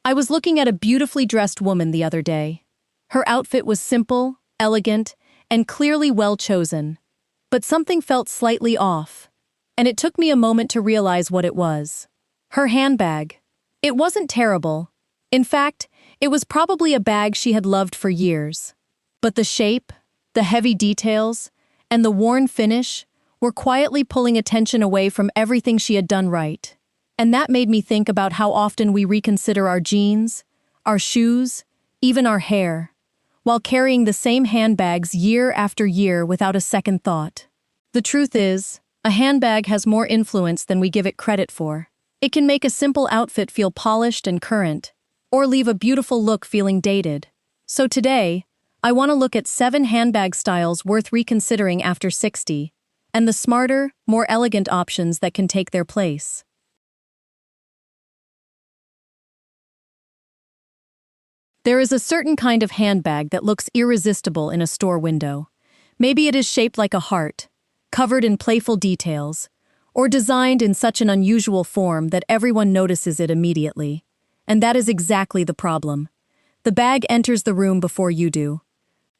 I was looking at a beautifully dressed woman the other day. Her outfit was simple, elegant, and clearly well chosen. But something felt slightly off, and it took me a moment to realize what it was. Her handbag. It wasn't terrible. In fact, it was probably a bag she had loved for years. But the shape, the heavy details, and the worn finish were quietly pulling attention away from everything she had done right. And that made me think about how often we reconsider our jeans, our shoes, even our hair, while carrying the same handbags year after year without a second thought. The truth is, a handbag has more influence than we give it credit for. It can make a simple outfit feel polished and current, or leave a beautiful look feeling dated. So today, I want to look at 7 handbag styles worth reconsidering after 60, and the smarter, more elegant options that can take their place. There is a certain kind of handbag that looks irresistible in a store window. Maybe it is shaped like a heart, covered in playful details, or designed in such an unusual form that everyone notices it immediately. And that is exactly the problem. The bag enters the room before you do.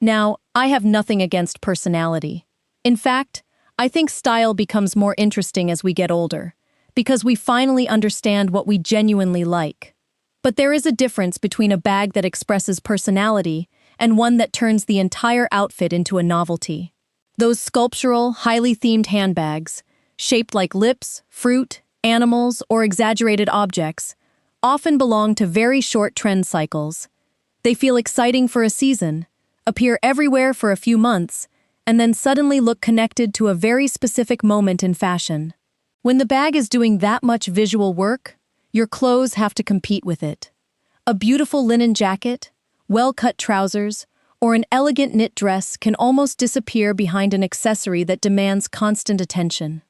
Now, I have nothing against personality. In fact, I think style becomes more interesting as we get older, because we finally understand what we genuinely like. But there is a difference between a bag that expresses personality and one that turns the entire outfit into a novelty. Those sculptural, highly themed handbags, shaped like lips, fruit, animals, or exaggerated objects, often belong to very short trend cycles. They feel exciting for a season, appear everywhere for a few months, and then suddenly look connected to a very specific moment in fashion. When the bag is doing that much visual work, your clothes have to compete with it. A beautiful linen jacket, well-cut trousers, or an elegant knit dress can almost disappear behind an accessory that demands constant attention.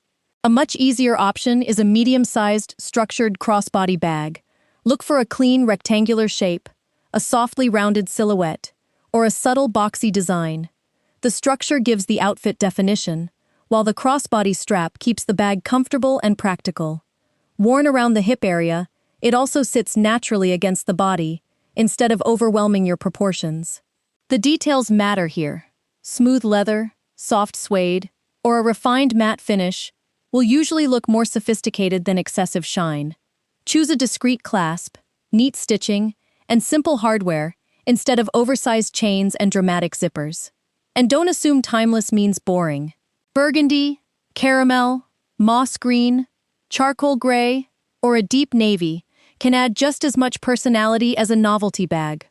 A much easier option is a medium-sized, structured crossbody bag. Look for a clean, rectangular shape, a softly rounded silhouette, or a subtle boxy design. The structure gives the outfit definition, while the crossbody strap keeps the bag comfortable and practical. Worn around the hip area, it also sits naturally against the body, instead of overwhelming your proportions. The details matter here. Smooth leather, soft suede, or a refined matte finish will usually look more sophisticated than excessive shine. Choose a discreet clasp, neat stitching, and simple hardware instead of oversized chains and dramatic zippers. And don't assume timeless means boring. Burgundy, caramel, moss green, charcoal gray, or a deep navy can add just as much personality as a novelty bag,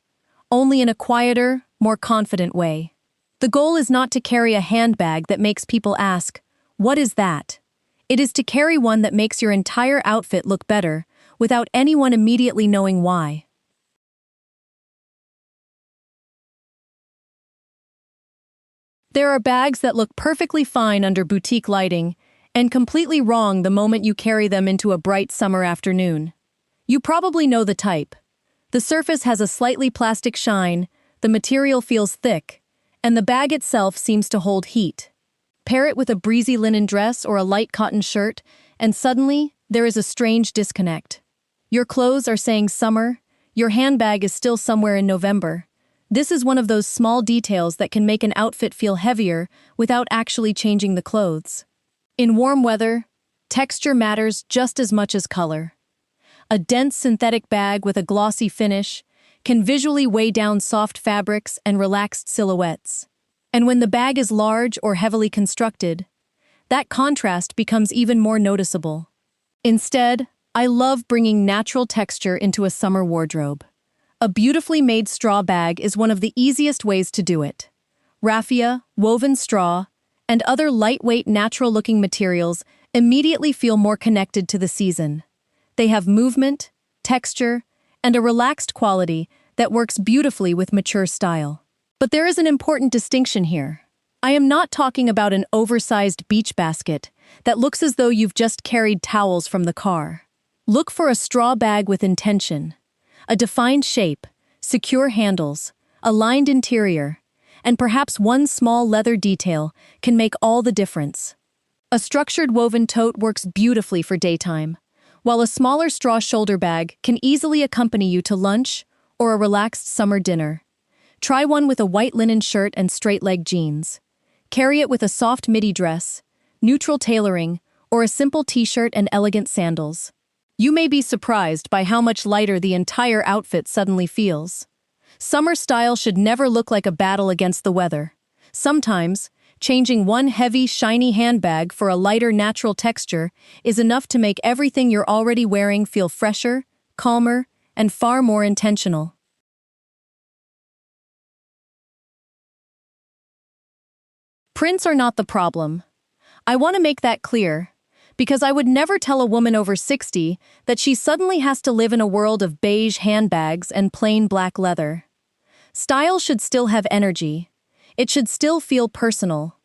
only in a quieter, more confident way. The goal is not to carry a handbag that makes people ask, "What is that?" It is to carry one that makes your entire outfit look better without anyone immediately knowing why. There are bags that look perfectly fine under boutique lighting and completely wrong the moment you carry them into a bright summer afternoon. You probably know the type. The surface has a slightly plastic shine, the material feels thick, and the bag itself seems to hold heat. Pair it with a breezy linen dress or a light cotton shirt, and suddenly, there is a strange disconnect. Your clothes are saying summer, your handbag is still somewhere in November. This is one of those small details that can make an outfit feel heavier without actually changing the clothes. In warm weather, texture matters just as much as color. A dense synthetic bag with a glossy finish can visually weigh down soft fabrics and relaxed silhouettes. And when the bag is large or heavily constructed, that contrast becomes even more noticeable. Instead, I love bringing natural texture into a summer wardrobe. A beautifully made straw bag is one of the easiest ways to do it. Raffia, woven straw, and other lightweight, natural-looking materials immediately feel more connected to the season. They have movement, texture, and a relaxed quality that works beautifully with mature style. But there is an important distinction here. I am not talking about an oversized beach basket that looks as though you've just carried towels from the car. Look for a straw bag with intention. A defined shape, secure handles, a lined interior, and perhaps one small leather detail can make all the difference. A structured woven tote works beautifully for daytime, while a smaller straw shoulder bag can easily accompany you to lunch or a relaxed summer dinner. Try one with a white linen shirt and straight-leg jeans. Carry it with a soft midi dress, neutral tailoring, or a simple t-shirt and elegant sandals. You may be surprised by how much lighter the entire outfit suddenly feels. Summer style should never look like a battle against the weather. Sometimes, changing one heavy, shiny handbag for a lighter, natural texture is enough to make everything you're already wearing feel fresher, calmer, and far more intentional. Prints are not the problem. I want to make that clear, because I would never tell a woman over 60 that she suddenly has to live in a world of beige handbags and plain black leather. Style should still have energy. It should still feel personal.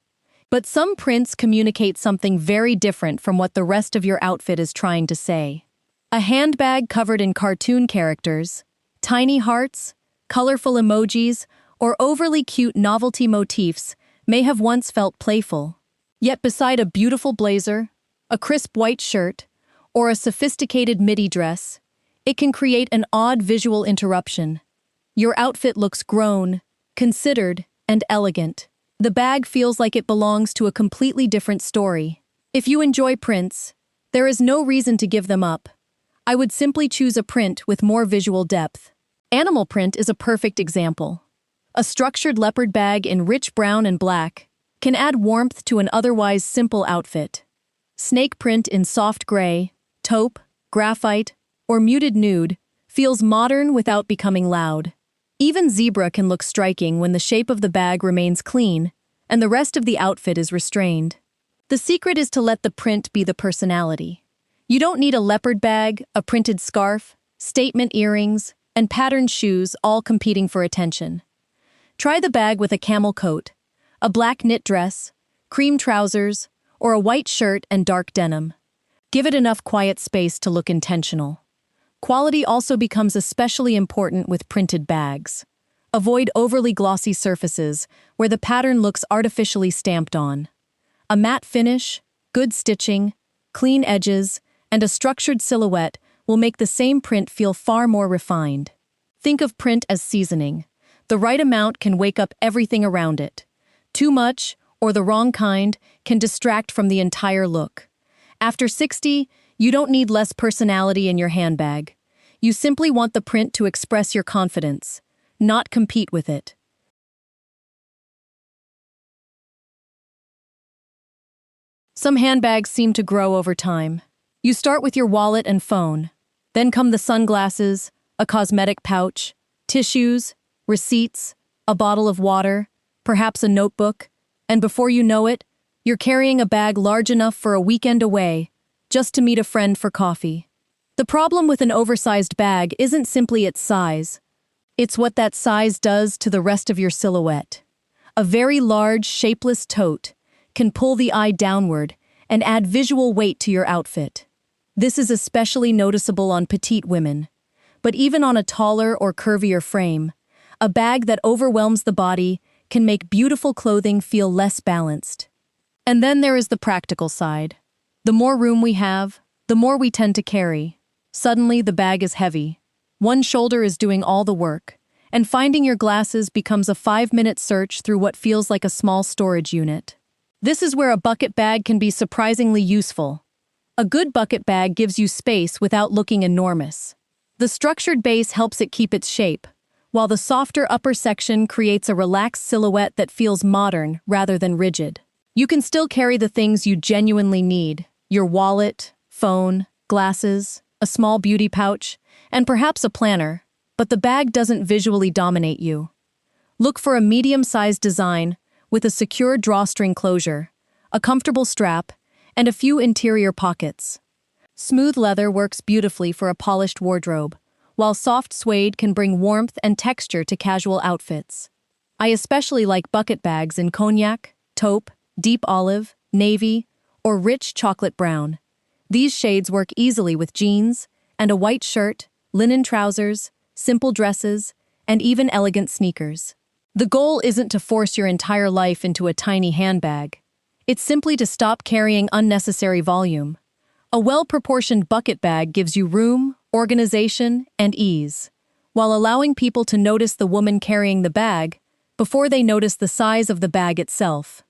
But some prints communicate something very different from what the rest of your outfit is trying to say. A handbag covered in cartoon characters, tiny hearts, colorful emojis, or overly cute novelty motifs may have once felt playful. Yet beside a beautiful blazer, a crisp white shirt, or a sophisticated midi dress, it can create an odd visual interruption. Your outfit looks grown, considered, and elegant. The bag feels like it belongs to a completely different story. If you enjoy prints, there is no reason to give them up. I would simply choose a print with more visual depth. Animal print is a perfect example. A structured leopard bag in rich brown and black can add warmth to an otherwise simple outfit. Snake print in soft gray, taupe, graphite, or muted nude feels modern without becoming loud. Even zebra can look striking when the shape of the bag remains clean and the rest of the outfit is restrained. The secret is to let the print be the personality. You don't need a leopard bag, a printed scarf, statement earrings, and patterned shoes all competing for attention. Try the bag with a camel coat, a black knit dress, cream trousers, or a white shirt and dark denim. Give it enough quiet space to look intentional. Quality also becomes especially important with printed bags. Avoid overly glossy surfaces where the pattern looks artificially stamped on. A matte finish, good stitching, clean edges, and a structured silhouette will make the same print feel far more refined. Think of print as seasoning. The right amount can wake up everything around it. Too much, or the wrong kind, can distract from the entire look. After 60, you don't need less personality in your handbag. You simply want the print to express your confidence, not compete with it. Some handbags seem to grow over time. You start with your wallet and phone. Then come the sunglasses, a cosmetic pouch, tissues, receipts, a bottle of water, perhaps a notebook, and before you know it, you're carrying a bag large enough for a weekend away, just to meet a friend for coffee. The problem with an oversized bag isn't simply its size. It's what that size does to the rest of your silhouette. A very large, shapeless tote can pull the eye downward and add visual weight to your outfit. This is especially noticeable on petite women, but even on a taller or curvier frame, a bag that overwhelms the body can make beautiful clothing feel less balanced. And then there is the practical side. The more room we have, the more we tend to carry. Suddenly, the bag is heavy. One shoulder is doing all the work, and finding your glasses becomes a 5-minute search through what feels like a small storage unit. This is where a bucket bag can be surprisingly useful. A good bucket bag gives you space without looking enormous. The structured base helps it keep its shape, while the softer upper section creates a relaxed silhouette that feels modern rather than rigid. You can still carry the things you genuinely need: your wallet, phone, glasses, a small beauty pouch, and perhaps a planner, but the bag doesn't visually dominate you. Look for a medium-sized design with a secure drawstring closure, a comfortable strap, and a few interior pockets. Smooth leather works beautifully for a polished wardrobe, while soft suede can bring warmth and texture to casual outfits. I especially like bucket bags in cognac, taupe, deep olive, navy, or rich chocolate brown. These shades work easily with jeans and a white shirt, linen trousers, simple dresses, and even elegant sneakers. The goal isn't to force your entire life into a tiny handbag. It's simply to stop carrying unnecessary volume. A well-proportioned bucket bag gives you room, organization, and ease, while allowing people to notice the woman carrying the bag before they notice the size of the bag itself.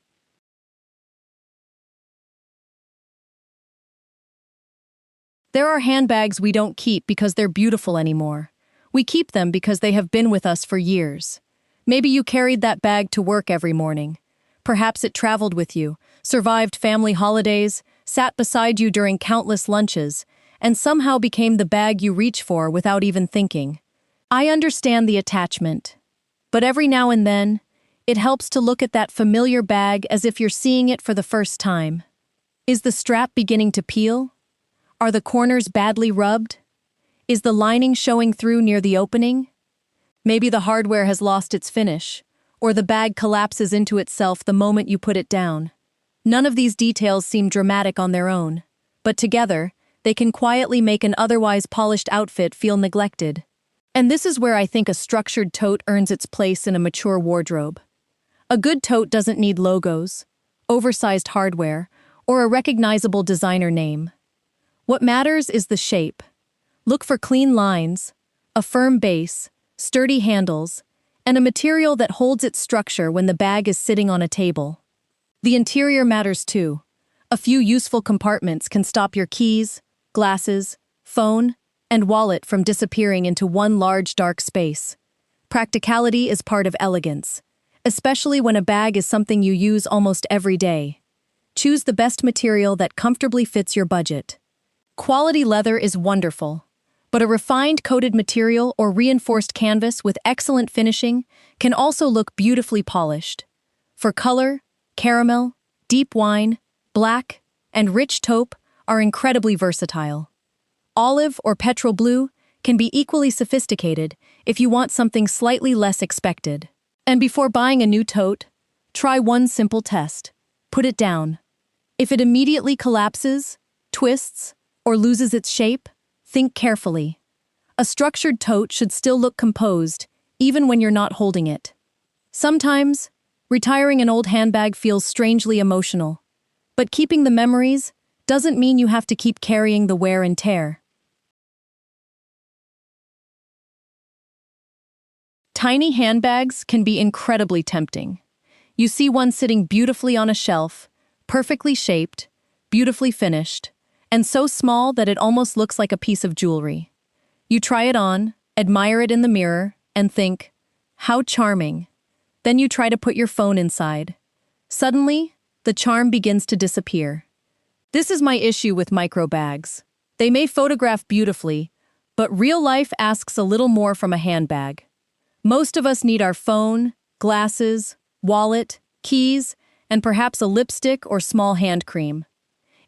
There are handbags we don't keep because they're beautiful anymore. We keep them because they have been with us for years. Maybe you carried that bag to work every morning. Perhaps it traveled with you, survived family holidays, sat beside you during countless lunches, and somehow became the bag you reach for without even thinking. I understand the attachment, but every now and then, it helps to look at that familiar bag as if you're seeing it for the first time. Is the strap beginning to peel? Are the corners badly rubbed? Is the lining showing through near the opening? Maybe the hardware has lost its finish, or the bag collapses into itself the moment you put it down. None of these details seem dramatic on their own, but together, they can quietly make an otherwise polished outfit feel neglected. And this is where I think a structured tote earns its place in a mature wardrobe. A good tote doesn't need logos, oversized hardware, or a recognizable designer name. What matters is the shape. Look for clean lines, a firm base, sturdy handles, and a material that holds its structure when the bag is sitting on a table. The interior matters too. A few useful compartments can stop your keys, glasses, phone, and wallet from disappearing into one large dark space. Practicality is part of elegance, especially when a bag is something you use almost every day. Choose the best material that comfortably fits your budget. Quality leather is wonderful, but a refined coated material or reinforced canvas with excellent finishing can also look beautifully polished. For color, caramel, deep wine, black, and rich taupe are incredibly versatile. Olive or petrol blue can be equally sophisticated if you want something slightly less expected. And before buying a new tote, try one simple test. Put it down. If it immediately collapses, twists, or loses its shape, think carefully. A structured tote should still look composed, even when you're not holding it. Sometimes, retiring an old handbag feels strangely emotional, but keeping the memories doesn't mean you have to keep carrying the wear and tear. Tiny handbags can be incredibly tempting. You see one sitting beautifully on a shelf, perfectly shaped, beautifully finished, and so small that it almost looks like a piece of jewelry. You try it on, admire it in the mirror, and think, how charming. Then you try to put your phone inside. Suddenly, the charm begins to disappear. This is my issue with micro bags. They may photograph beautifully, but real life asks a little more from a handbag. Most of us need our phone, glasses, wallet, keys, and perhaps a lipstick or small hand cream.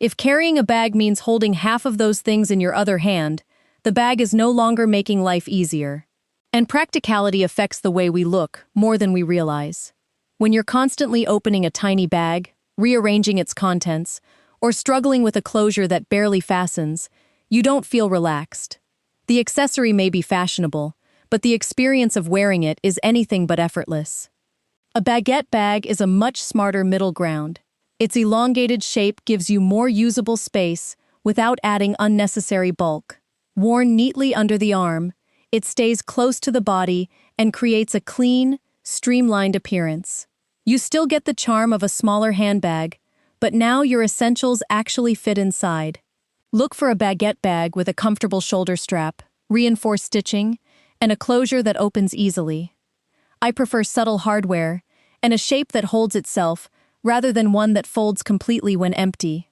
If carrying a bag means holding half of those things in your other hand, the bag is no longer making life easier. And practicality affects the way we look more than we realize. When you're constantly opening a tiny bag, rearranging its contents, or struggling with a closure that barely fastens, you don't feel relaxed. The accessory may be fashionable, but the experience of wearing it is anything but effortless. A baguette bag is a much smarter middle ground. Its elongated shape gives you more usable space without adding unnecessary bulk. Worn neatly under the arm, it stays close to the body and creates a clean, streamlined appearance. You still get the charm of a smaller handbag, but now your essentials actually fit inside. Look for a baguette bag with a comfortable shoulder strap, reinforced stitching, and a closure that opens easily. I prefer subtle hardware and a shape that holds itself rather than one that folds completely when empty.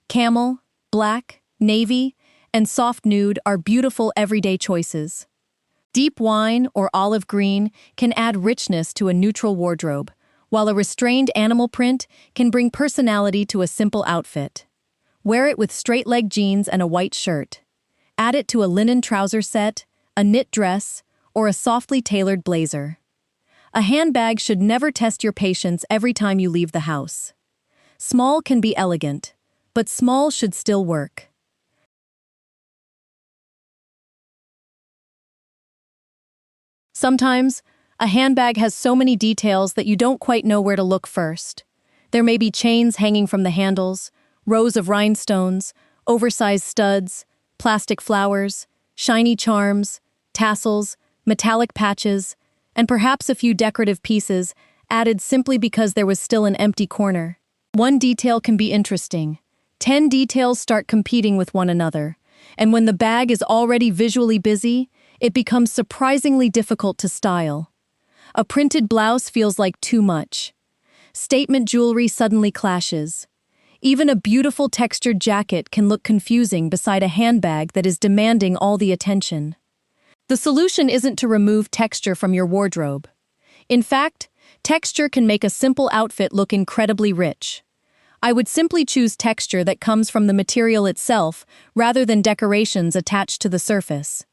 Camel, black, navy, and soft nude are beautiful everyday choices. Deep wine or olive green can add richness to a neutral wardrobe, while a restrained animal print can bring personality to a simple outfit. Wear it with straight-leg jeans and a white shirt. Add it to a linen trouser set, a knit dress, or a softly tailored blazer. A handbag should never test your patience every time you leave the house. Small can be elegant, but small should still work. Sometimes, a handbag has so many details that you don't quite know where to look first. There may be chains hanging from the handles, rows of rhinestones, oversized studs, plastic flowers, shiny charms, tassels, metallic patches, and perhaps a few decorative pieces added simply because there was still an empty corner. One detail can be interesting. 10 details start competing with one another, and when the bag is already visually busy, it becomes surprisingly difficult to style. A printed blouse feels like too much. Statement jewelry suddenly clashes. Even a beautiful textured jacket can look confusing beside a handbag that is demanding all the attention. The solution isn't to remove texture from your wardrobe. In fact, texture can make a simple outfit look incredibly rich. I would simply choose texture that comes from the material itself rather than decorations attached to the surface.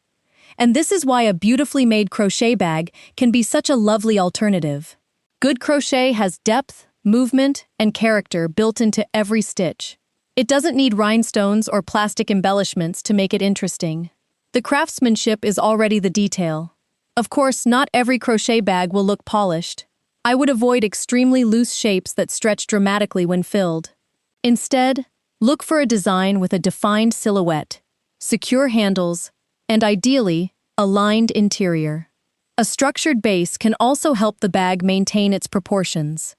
And this is why a beautifully made crochet bag can be such a lovely alternative. Good crochet has depth, movement, and character built into every stitch. It doesn't need rhinestones or plastic embellishments to make it interesting. The craftsmanship is already the detail. Of course, not every crochet bag will look polished. I would avoid extremely loose shapes that stretch dramatically when filled. Instead, look for a design with a defined silhouette, secure handles, and ideally, a lined interior. A structured base can also help the bag maintain its proportions.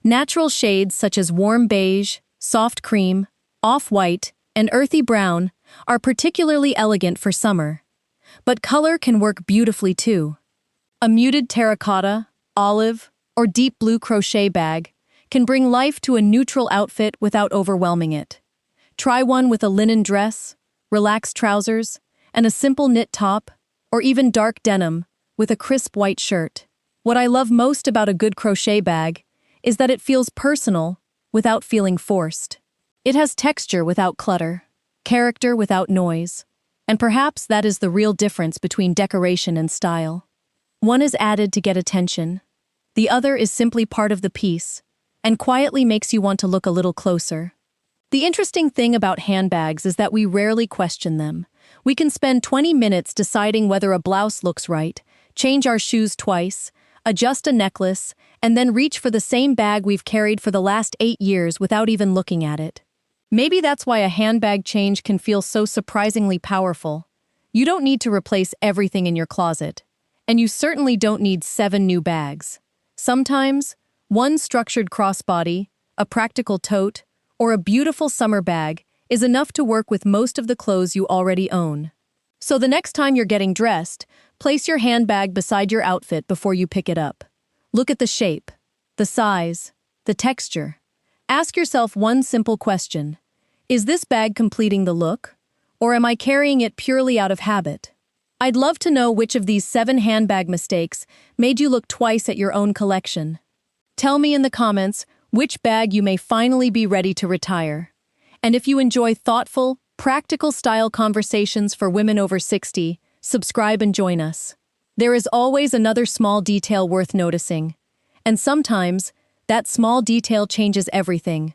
Natural shades such as warm beige, soft cream, off-white, and earthy brown are particularly elegant for summer. But color can work beautifully too. A muted terracotta, olive, or deep blue crochet bag can bring life to a neutral outfit without overwhelming it. Try one with a linen dress, relaxed trousers, and a simple knit top, or even dark denim with a crisp white shirt. What I love most about a good crochet bag is that it feels personal without feeling forced. It has texture without clutter, character without noise, and perhaps that is the real difference between decoration and style. One is added to get attention, the other is simply part of the piece, and quietly makes you want to look a little closer. The interesting thing about handbags is that we rarely question them. We can spend 20 minutes deciding whether a blouse looks right, change our shoes twice, adjust a necklace, and then reach for the same bag we've carried for the last 8 years without even looking at it. Maybe that's why a handbag change can feel so surprisingly powerful. You don't need to replace everything in your closet, and you certainly don't need 7 new bags. Sometimes, one structured crossbody, a practical tote, or a beautiful summer bag is enough to work with most of the clothes you already own. So the next time you're getting dressed, place your handbag beside your outfit before you pick it up. Look at the shape, the size, the texture. Ask yourself one simple question. Is this bag completing the look, or am I carrying it purely out of habit? I'd love to know which of these 7 handbag mistakes made you look twice at your own collection. Tell me in the comments which bag you may finally be ready to retire. And if you enjoy thoughtful, practical style conversations for women over 60, subscribe and join us. There is always another small detail worth noticing. And sometimes, that small detail changes everything.